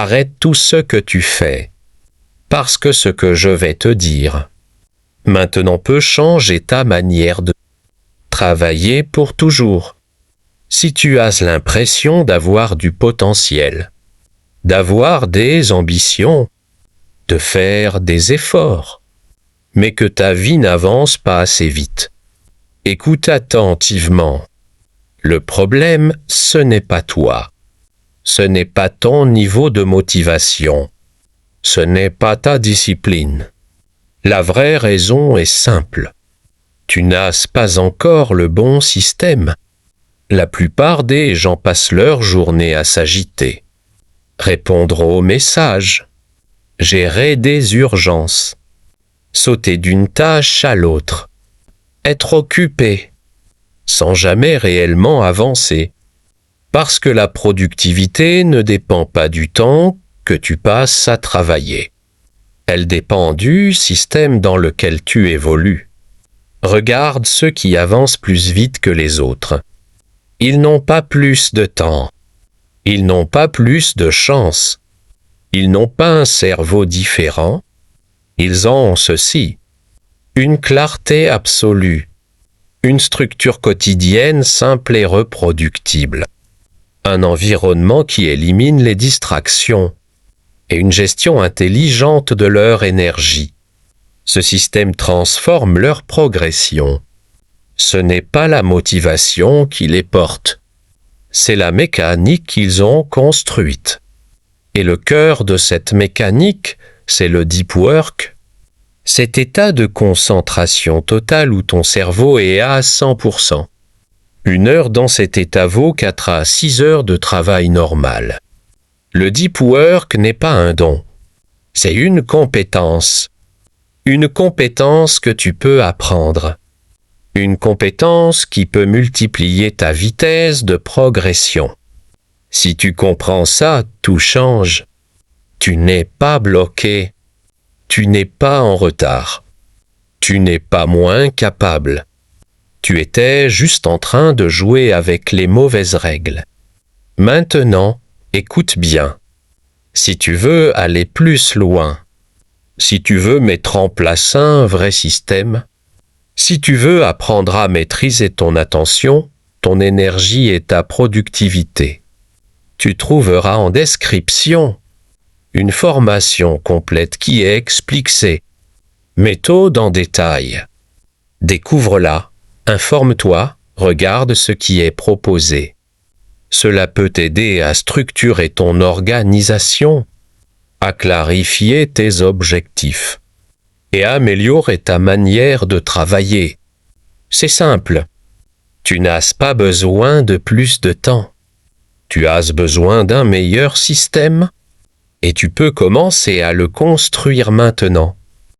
arrête tout ce que tu fais. Parce que ce que je vais te dire maintenant peut changer ta manière de travailler pour toujours. Si tu as l'impression d'avoir du potentiel, d'avoir des ambitions, de faire des efforts, mais que ta vie n'avance pas assez vite, écoute attentivement. Le problème, ce n'est pas toi. Ce n'est pas ton niveau de motivation. Ce n'est pas ta discipline. La vraie raison est simple. Tu n'as pas encore le bon système. La plupart des gens passent leur journée à s'agiter, répondre aux messages, gérer des urgences, sauter d'une tâche à l'autre, être occupé, sans jamais réellement avancer, parce que la productivité ne dépend pas du temps que tu passes à travailler. Elle dépend du système dans lequel tu évolues. Regarde ceux qui avancent plus vite que les autres. Ils n'ont pas plus de temps. Ils n'ont pas plus de chance. Ils n'ont pas un cerveau différent. Ils ont ceci: une clarté absolue, une structure quotidienne simple et reproductible, un environnement qui élimine les distractions et une gestion intelligente de leur énergie. Ce système transforme leur progression. Ce n'est pas la motivation qui les porte, c'est la mécanique qu'ils ont construite. Et le cœur de cette mécanique, c'est le deep work, cet état de concentration totale où ton cerveau est à 100%. 1 heure dans cet état vaut 4 à 6 heures de travail normal. Le deep work n'est pas un don, c'est une compétence. Une compétence que tu peux apprendre. Une compétence qui peut multiplier ta vitesse de progression. Si tu comprends ça, tout change. Tu n'es pas bloqué. Tu n'es pas en retard. Tu n'es pas moins capable. Tu étais juste en train de jouer avec les mauvaises règles. Maintenant, écoute bien. Si tu veux aller plus loin, si tu veux mettre en place un vrai système, si tu veux apprendre à maîtriser ton attention, ton énergie et ta productivité, tu trouveras en description une formation complète qui explique ces méthodes en détail. Découvre-la, informe-toi, regarde ce qui est proposé. Cela peut t'aider à structurer ton organisation, à clarifier tes objectifs et à améliorer ta manière de travailler. C'est simple. Tu n'as pas besoin de plus de temps. Tu as besoin d'un meilleur système et tu peux commencer à le construire maintenant.